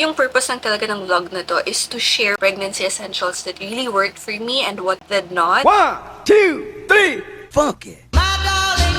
yung purpose lang talaga ng vlog na to is to share pregnancy essentials that really worked for me and what did not. 1, 2, 3, funky.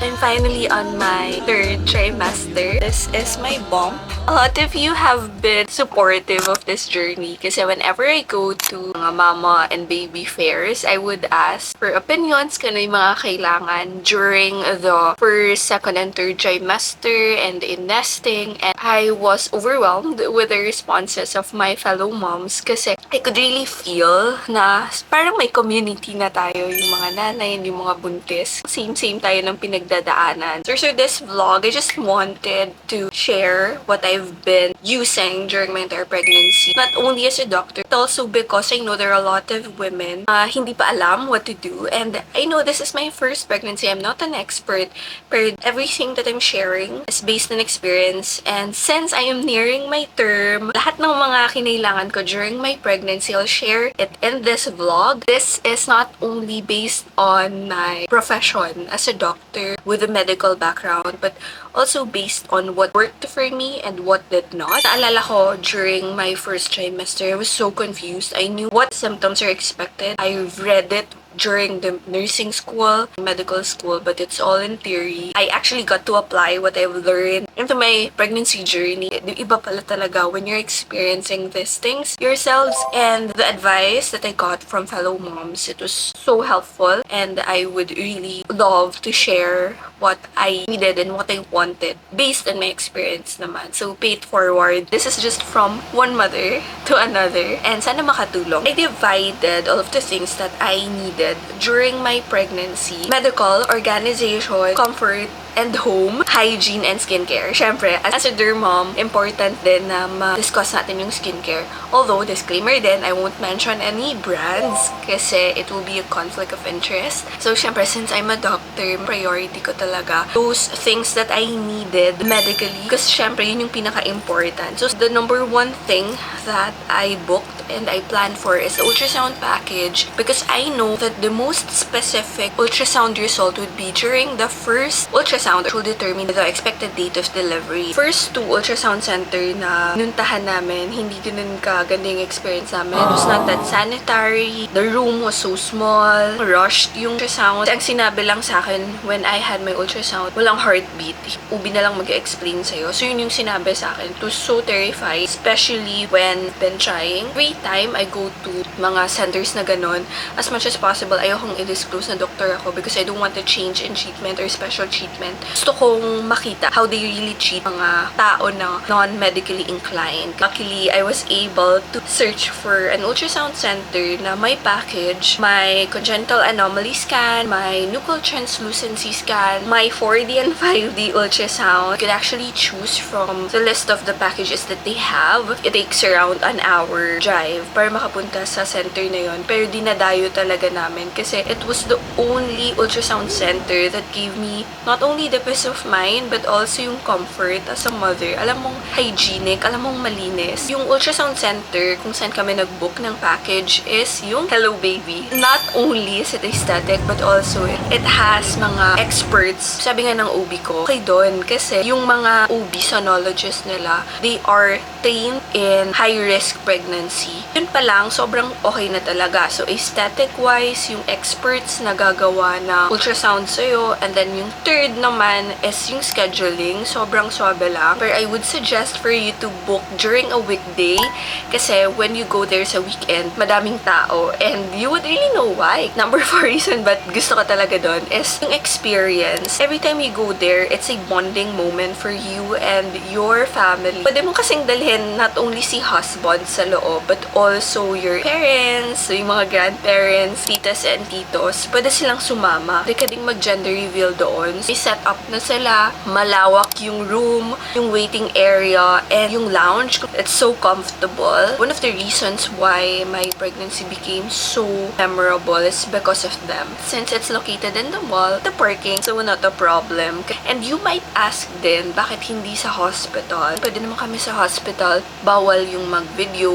I'm finally on my 3rd trimester. This is my bump. A lot of you have been supportive of this journey kasi whenever I go to mga mama and baby fairs, I would ask for opinions kung ano yung mga kailangan during the 1st, 2nd, and 3rd trimester and in nesting. And I was overwhelmed with the responses of my fellow moms kasi I could really feel na parang may community na tayo, yung mga nanay and yung mga buntis. Same tayo ng pinagdadaanan. So this vlog, I just wanted to share what I've been using during my entire pregnancy. Not only as a doctor, but also because I know there are a lot of women hindi pa alam what to do. And I know this is my first pregnancy. I'm not an expert, but everything that I'm sharing is based on experience. And since I am nearing my term, lahat ng mga kinailangan ko during my pregnancy, I'll share it in this vlog. This is not only based on my profession as a doctor with a medical background, but also based on what worked for me and what did not. Naalala ko, during my 1st trimester, I was so confused. I knew what symptoms are expected. I read it during the nursing school, medical school, but it's all in theory. I actually got to apply what I've learned into my pregnancy journey. Iba pala talaga when you're experiencing these things yourselves. And the advice that I got from fellow moms, it was so helpful, and I would really love to share what I needed and what I wanted based on my experience naman. So pay it forward. This is just from one mother to another, and sana makatulong. I divided all of the things that I needed during my pregnancy: medical, organization, comfort, and home, hygiene, and skincare. Syempre, as a derMOM, important din na ma-discuss natin yung skincare. Although, disclaimer din, I won't mention any brands kasi it will be a conflict of interest. So, syempre, since I'm a doctor, priority ko talaga those things that I needed medically. Kasi syempre, yun yung pinaka-important. So, the number one thing that I booked and I planned for is the ultrasound package, because I know that the most specific ultrasound result would be during the first ultrasound, which will determine the expected date of delivery. First 2 ultrasound center na nuntahan namin, hindi ganun kaganda yung experience namin. It was not that sanitary. The room was so small. Rushed yung ultrasound. Ang sinabi lang sa akin when I had my ultrasound, walang heartbeat. Ubi na lang mag-explain sa'yo. So yun yung sinabi sa akin. It was so terrifying, especially when been trying. Every time I go to mga centers na ganun, as much as possible, ayokong i-disclose na doctor ako because I don't want to change in treatment or special treatment. Gusto kong makita how they really treat mga tao na non-medically inclined. Luckily, I was able to search for an ultrasound center na may package, my congenital anomaly scan, my nuchal translucency scan, my 4D and 5D ultrasound. You could actually choose from the list of the packages that they have. It takes around an hour drive para makapunta sa center na yon. Pero dinadayo talaga namin kasi it was the only ultrasound center that gave me not only the peace of mind but also yung comfort as a mother. Alam mong hygienic, alam mong malinis. Yung ultrasound center kung saan kami nag-book ng package is yung Hello Baby. Not only is it aesthetic but also it has mga experts. Sabi nga ng OB ko, okay doon kasi yung mga OB sonologists nila, they are trained in high-risk pregnancy. Yun pa lang, sobrang okay na talaga. So, aesthetic-wise, yung experts na gagawa na ultrasound sa'yo. And then, yung third naman is yung scheduling. Sobrang swabe lang. But I would suggest for you to book during a weekday. Kasi, when you go there sa weekend, madaming tao. And you would really know why. Number 4 reason but gusto ko talaga doon is yung experience. Every time you go there, it's a bonding moment for you and your family. Pwede mo kasing dalhin not only si husband sa loob, but also your parents, yung mga grandparents, titas and titos. Pwede silang sumama. Pwede ka ding mag-gender reveal doon. May set up na sila. Malawak yung room, yung waiting area, and yung lounge. It's so comfortable. One of the reasons why my pregnancy became so memorable is because of them. Since it's located in the mall, the parking, so not a problem. And you might ask din, bakit hindi sa hospital? Pwede naman kami sa hospital, bawal yung mag-video,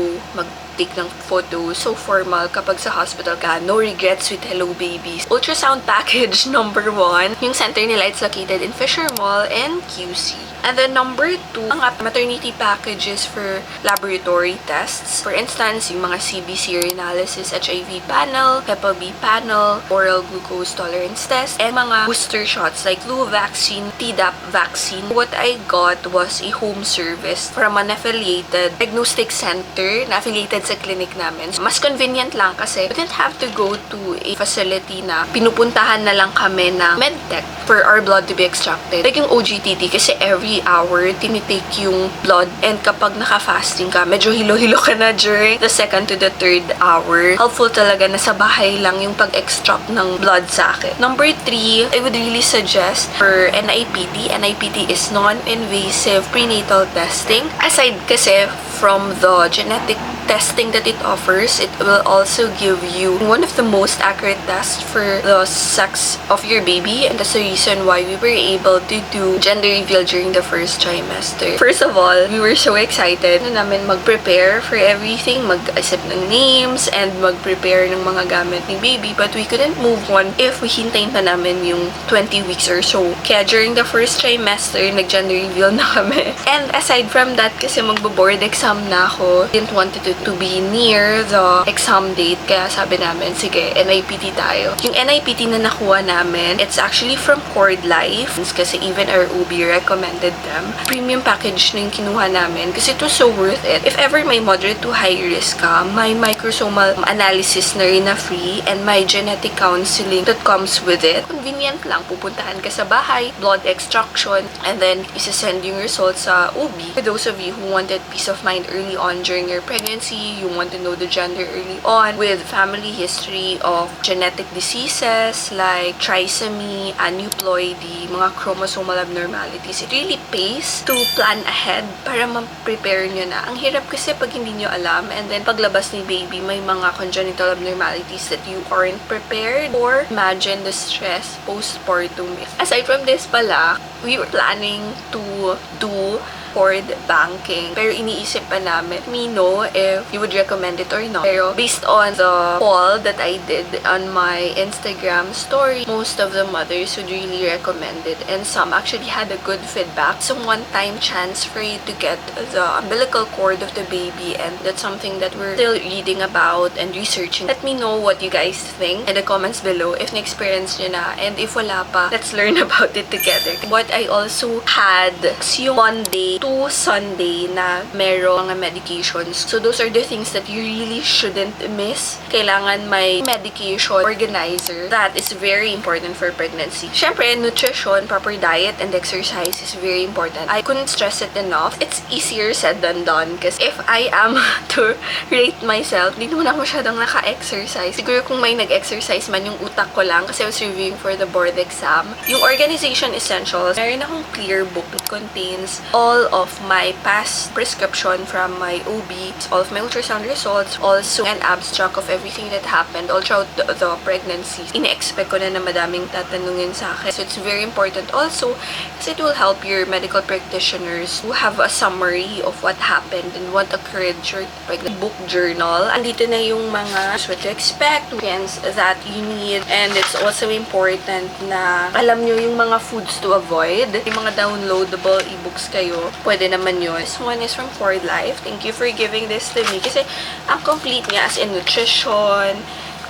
take ng photo. So formal kapag sa hospital ka. No regrets with Hello Babies. Ultrasound Package number 1. Yung center nila, it's located in Fisher Mall and QC. And then number 2, ang maternity packages for laboratory tests. For instance, yung mga CBC urinalysis, HIV panel, Hepatitis B panel, oral glucose tolerance test, and mga booster shots like flu vaccine, Tdap vaccine. What I got was a home service from an affiliated diagnostic center na affiliated sa clinic namin. Mas convenient lang kasi we didn't have to go to a facility na pinupuntahan na lang kami na medtech for our blood to be extracted. Like yung OGTT kasi every hour tinitake yung blood, and kapag naka-fasting ka, medyo hilo-hilo ka na during the 2nd to the 3rd hour. Helpful talaga na sa bahay lang yung pag-extract ng blood sa akin. Number 3, I would really suggest for NIPT. NIPT is non-invasive prenatal testing. Aside kasi from the genetic testing that it offers, it will also give you one of the most accurate tests for the sex of your baby, and that's the reason why we were able to do gender reveal during the first trimester. First of all, we were so excited na namin mag-prepare for everything, mag-isip ng names, and mag-prepare ng mga gamit ni baby, but we couldn't move on if we hintayin pa namin yung 20 weeks or so. Kaya during the first trimester, nag-gender reveal na kami. And aside from that, kasi magbo-board exam na ako, didn't want to be near the exam date, kaya sabi namin, sige, NIPT tayo. Yung NIPT na nakuha namin, it's actually from Cord Life, kasi even our OB recommended them. Premium package na yung kinuha namin kasi it was so worth it. If ever may moderate to high risk ka, may microsomal analysis na rin na free, and may genetic counseling that comes with it. Convenient lang, pupuntahan ka sa bahay, blood extraction, and then isasend yung results sa OB. For those of you who wanted peace of mind early on during your pregnancy, you want to know the gender early on, with family history of genetic diseases like trisomy, aneuploidy, mga chromosomal abnormalities, it really pays to plan ahead para ma-prepare nyo na. Ang hirap kasi pag hindi nyo alam, and then paglabas ni baby, may mga congenital abnormalities that you aren't prepared for. Imagine the stress postpartum. Aside from this pala, we were planning to do cord banking. Pero iniisip pa namin, me know if you would recommend it or not. Pero based on the poll that I did on my Instagram story, most of the mothers would really recommend it, and some actually had a good feedback. So one-time chance for you to get the umbilical cord of the baby, and that's something that we're still reading about and researching. Let me know what you guys think in the comments below if na-experience nyo na, and if wala pa, let's learn about it together. What I also had yung Monday to Sunday na merong mga medications. So those are the things that you really shouldn't miss. Kailangan may medication organizer. That is very important for pregnancy. Syempre, nutrition, proper diet, and exercise is very important. I couldn't stress it enough. It's easier said than done, because if I am to rate myself, hindi naman ako masyadong naka-exercise. Siguro kung may nag-exercise man, yung utak ko lang, kasi I was reviewing for the board exam. Yung organization essentials, meron akong Clearbook that contains all of my past prescription from my OB, all of my ultrasound results, also an abstract of everything that happened all throughout the pregnancy. Ine-expect ko na madaming tatanungin sa akin. So it's very important also kasi it will help your medical practitioners who have a summary of what happened and what occurred during the pregnancy. Book journal. Andito na yung mga what to expect, nutrients that you need, and it's also important na alam nyo yung mga foods to avoid. Yung mga downloadable ebooks kayo, pwede naman yun. This one is from Cord Life. Thank you for giving this to me kasi ang complete niya as in nutrition,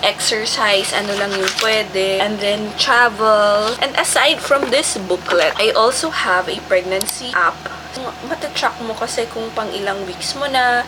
exercise, ano lang yung pwede, and then travel. And aside from this booklet, I also have a pregnancy app. Matatrack mo kasi kung pang ilang weeks mo na,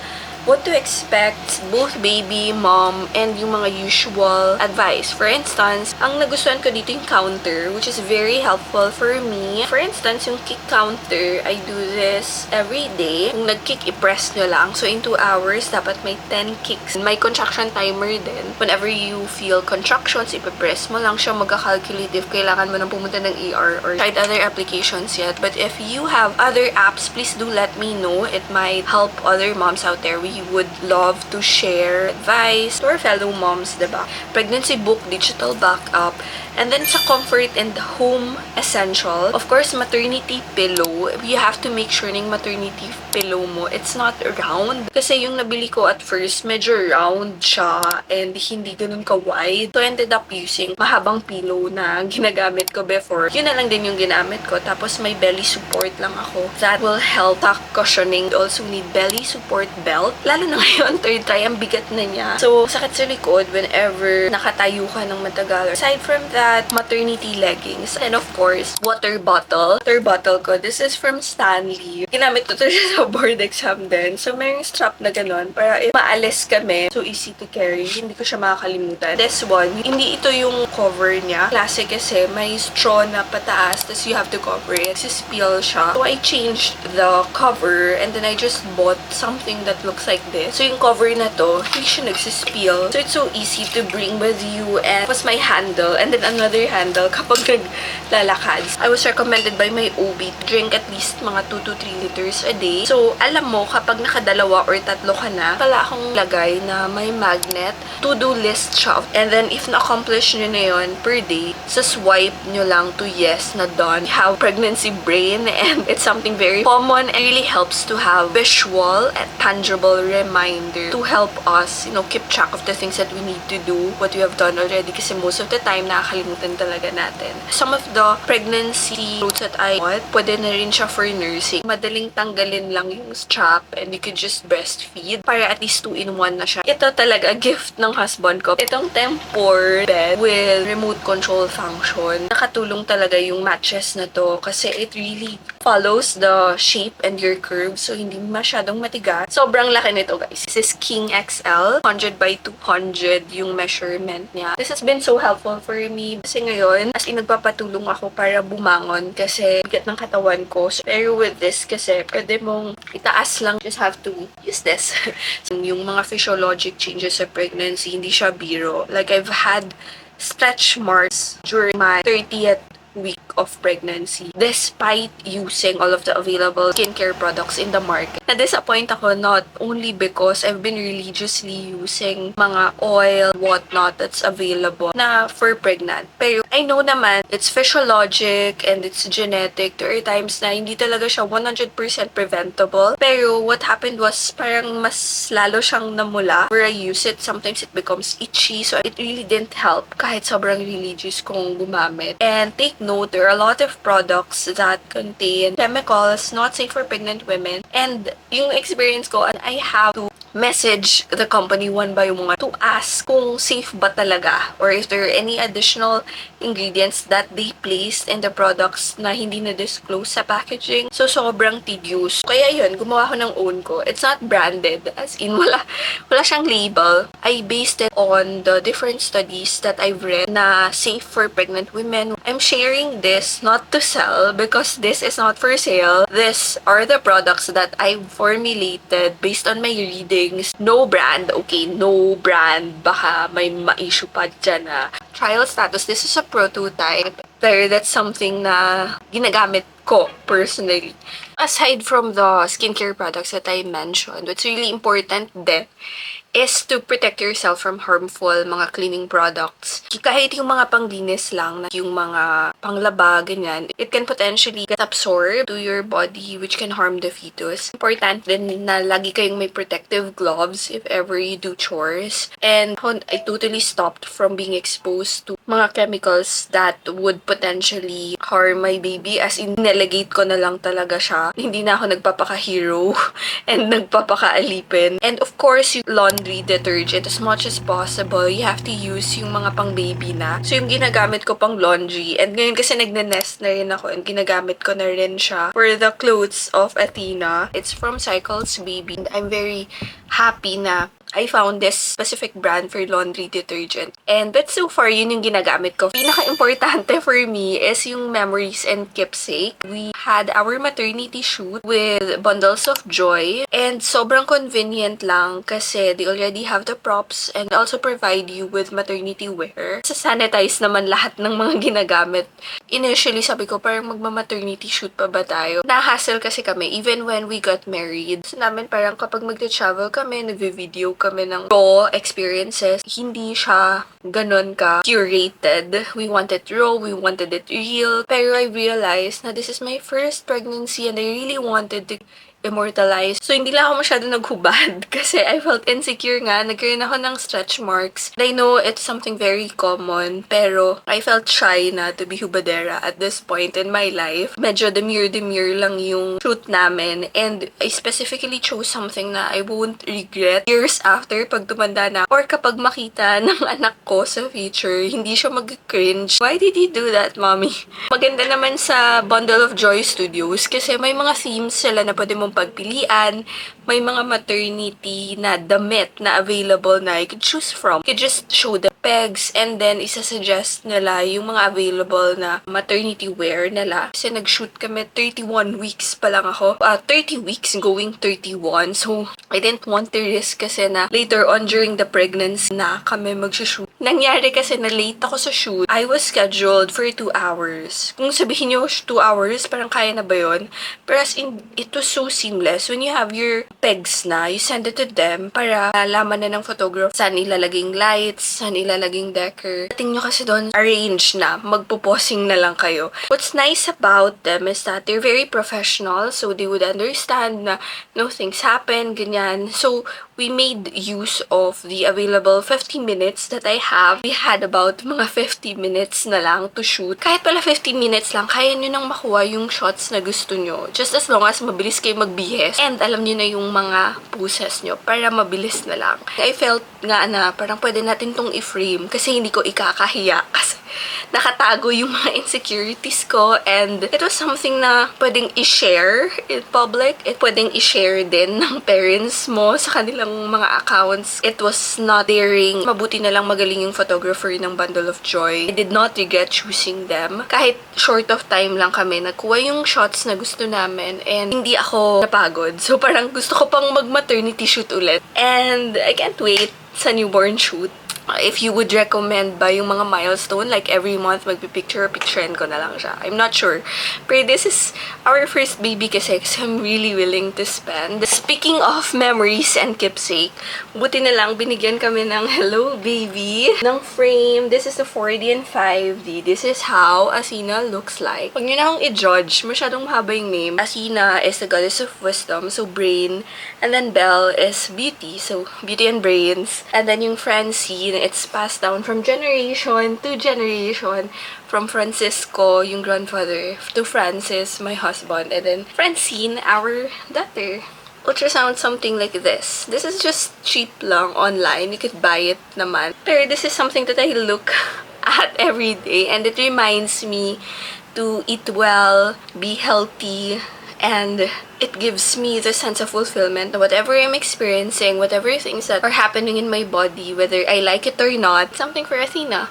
what to expect, both baby, mom, and yung mga usual advice. For instance, ang nagustuhan ko dito yung counter, which is very helpful for me. For instance, yung kick counter, I do this every day. Kung nag-kick, i-press nyo lang. So, in 2 hours, dapat may 10 kicks. May contraction timer din. Whenever you feel contractions, ipipress mo lang siya, magka-calculate if kailangan mo nang pumunta ng ER or tried other applications yet. But if you have other apps, please do let me know. It might help other moms out there. We we would love to share advice to our fellow moms, diba? Pregnancy book, digital backup, and then sa comfort and home essential, of course, maternity pillow. You have to make sure ng maternity pillow mo, it's not round. Kasi yung nabili ko at first, medyo round siya and hindi ganun ka-wide. So, I ended up using mahabang pillow na ginagamit ko before. Yun na lang din yung ginamit ko. Tapos, may belly support lang ako. That will help sa cushioning. You also need belly support belt. Lalo na ngayon, third try, ang bigat na niya. So, sakit sa likod whenever nakatayo ka ng matagal. Aside from that, maternity leggings. And of course, water bottle. Water bottle ko. This is from Stanley. Ginamit ko to sa board exam din. So, mayroong strap na ganun para if maalis kami, so easy to carry. Hindi ko siya makakalimutan. This one, hindi ito yung cover niya. Klase kasi may straw na pataas, tapos you have to cover it. Spill siya. So, I changed the cover and then I just bought something that looks like this. So, yung cover na to, hindi siya nagsispill. So, it's so easy to bring with you and was my handle and then another handle kapag naglalakad. I was recommended by my OB to drink at least mga 2 to 3 liters a day. So, alam mo, kapag nakadalawa or tatlo ka na, pala akong lagay na may magnet. To-do list siya. And then, if na-accomplish nyo na yun per day, sa swipe nyo lang to yes na done. You have pregnancy brain and it's something very common and really helps to have visual and tangible reminder to help us, keep track of the things that we need to do, what we have done already kasi most of the time, nakakalimutan talaga natin. Some of the pregnancy clothes that I bought, pwede na rin siya for nursing. Madaling tanggalin lang yung strap and you could just breastfeed para at least 2-in-1 na siya. Ito talaga, gift ng husband ko. Itong Tempur bed with remote control function. Nakatulong talaga yung mattress na to kasi it really follows the shape and your curves so hindi masyadong matigas. Sobrang laki nito guys. This is King XL. 100 by 200 yung measurement niya. This has been so helpful for me kasi ngayon as in nagpapatulong ako para bumangon kasi bigat ng katawan ko. So, pero with this kasi pwede mong itaas lang. Just have to use this. Yung mga physiologic changes sa pregnancy, hindi siya biro. Like I've had stretch marks during my 30th week of pregnancy despite using all of the available skincare products in the market. Na-disappoint ako not only because I've been religiously using mga oil, whatnot that's available na for pregnant. Pero I know naman it's physiologic and it's genetic. There are times na hindi talaga siya 100% preventable. Pero what happened was parang mas lalo siyang namula. Where I use it, sometimes it becomes itchy. So it really didn't help kahit sobrang religious kong gumamit. And take note, there are a lot of products that contain chemicals not safe for pregnant women. And yung experience ko, I have to message the company one by one to ask kung safe ba talaga or if there are any additional ingredients that they placed in the products na hindi na-disclose sa packaging. So, sobrang tedious. Kaya yun, gumawa ko ng own ko. It's not branded. As in, wala siyang label. I based it on the different studies that I've read na safe for pregnant women. I'm sharing this not to sell because this is not for sale. These are the products that I've formulated based on my readings. No brand. Okay, no brand. Baka may ma-issue pa dyan na trial status. This is a prototype. Pero that's something na ginagamit ko personally. Aside from the skincare products that I mentioned, what's really important din is to protect yourself from harmful mga cleaning products. Kahit yung mga panglinis lang, yung mga panglaba, ganyan, it can potentially get absorbed to your body which can harm the fetus. Important din na lagi kayong may protective gloves if ever you do chores. And I totally stopped from being exposed to mga chemicals that would potentially harm my baby. As in, nelegate ko na lang talaga siya. Hindi na ako nagpapaka-hero and nagpapaka-alipin. And of course, yung laundry detergent, as much as possible, you have to use yung mga pang baby na. So, yung ginagamit ko pang laundry. And ngayon kasi nagne-nest na rin ako and ginagamit ko na rin siya for the clothes of Athena. It's from Cycles Baby. And I'm very happy na I found this specific brand for laundry detergent. And that's so far, yun yung ginagamit ko. Pinaka-importante for me is yung memories and keepsake. We had our maternity shoot with bundles of joy. And sobrang convenient lang kasi they already have the props and also provide you with maternity wear. Sa sanitize naman lahat ng mga ginagamit. Initially, sabi ko, parang magma-maternity shoot pa ba tayo? Na-hassle kasi kami, even when we got married. So namin parang kapag mag-travel kami, nag-video kami ng raw experiences, hindi siya ganun ka curated. We wanted raw, we wanted it real. Pero I realized na this is my first pregnancy and I really wanted to immortalize. So, hindi lang ako masyado naghubad kasi I felt insecure nga. Nagkaroon ako ng stretch marks. I know it's something very common, pero I felt shy na to be hubadera at this point in my life. Medyo demure lang yung shoot namin and I specifically chose something na I won't regret years after pag tumanda na or kapag makita ng anak ko sa future, hindi siya mag-cringe. Why did you do that, mommy? Maganda naman sa Bundle of Joy Studios kasi may mga themes sila na pwede mong pagpilian. May mga maternity na damit na available na you could choose from. You could just show the pegs and then isasuggest nila yung mga available na maternity wear nila. Kasi nag-shoot kami 31 weeks pa lang ako. 30 weeks going 31. So, I didn't want to risk kasi na later on during the pregnancy na kami mag-shoot. Nangyari kasi na late ako sa shoot. I was scheduled for 2 hours. Kung sabihin nyo 2 hours, parang kaya na ba yun? Pero as in, it was so seamless. When you have your pegs na, you send it to them para alaman na ng photographer saan ilalaging lights, saan ilalaging decker. Tingin nyo kasi doon, arrange na. Magpo-posing na lang kayo. What's nice about them is that they're very professional. So, they would understand na no things happen, ganyan. So, we made use of the available 50 minutes that I have. We had about mga 50 minutes na lang to shoot. Kahit pala 15 minutes lang, kaya nyo nang makuha yung shots na gusto nyo. Just as long as mabilis kayo magbihis. And alam nyo na yung mga poses nyo para mabilis na lang. I felt nga na parang pwede natin tong i-frame kasi hindi ko ikakahiya kasi nakatago yung mga insecurities ko and it was something na pwedeng i-share in public. Pwedeng i-share din ng parents mo sa kanilang mga accounts. It was not daring. Mabuti na lang magaling yung photographer ng Bundle of Joy. I did not regret choosing them. Kahit short of time lang kami, nakuha yung shots na gusto namin and hindi ako napagod. So parang gusto ko pang mag-maternity shoot ulit. And I can't wait sa newborn shoot. If you would recommend ba yung mga milestone, like every month magpipicture-picturean ko na lang siya. I'm not sure. But this is our first baby kasi I'm really willing to spend. Speaking of memories and keepsake, buti na lang binigyan kami ng hello baby ng frame. This is the 4D and 5D. This is how Athena looks like. Huwag nyo na akong i-judge. Masyadong mahaba yung name. Athena is the goddess of wisdom, so brain. And then Belle is beauty, so beauty and brains. And then yung Francine, it's passed down from generation to generation. From Francisco, yung grandfather, to Francis, my husband, and then Francine, our daughter. Ultrasound something like this. This is just cheap lang online. You could buy it naman. Pero this is something that I look at every day and it reminds me to eat well, be healthy, and it gives me the sense of fulfillment. Whatever I'm experiencing, whatever things that are happening in my body, whether I like it or not, something for Athena.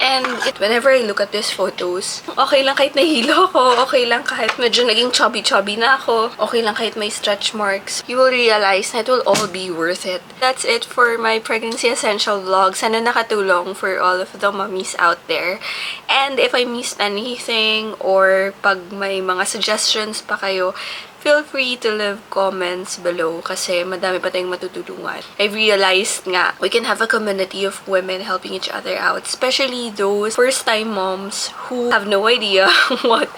And whenever I look at these photos, okay lang kahit nahilo ako, okay lang kahit medyo naging chubby-chubby na ako, okay lang kahit may stretch marks, you will realize that it will all be worth it. That's it for my pregnancy essential vlog. Sana nakatulong for all of the mommies out there. And if I missed anything or pag may mga suggestions pa kayo, feel free to leave comments below kasi madami pa tayong matutulungan. I realized nga, we can have a community of women helping each other out, especially those first-time moms who have no idea what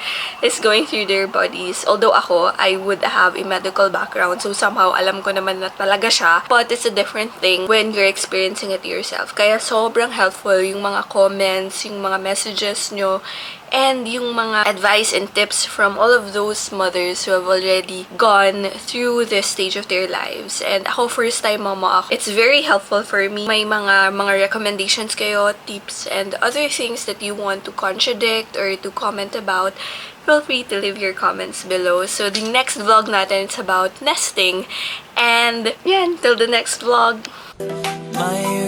is going through their bodies. Although ako, I would have a medical background, so somehow alam ko naman na talaga siya, but it's a different thing when you're experiencing it yourself. Kaya sobrang helpful yung mga comments, yung mga messages nyo, and yung mga advice and tips from all of those mothers who have already gone through this stage of their lives. And ako, first time mama ako. It's very helpful for me. May mga recommendations kayo, tips, and other things that you want to contradict or to comment about, feel free to leave your comments below. So the next vlog natin, it's about nesting. And yeah, until the next vlog. My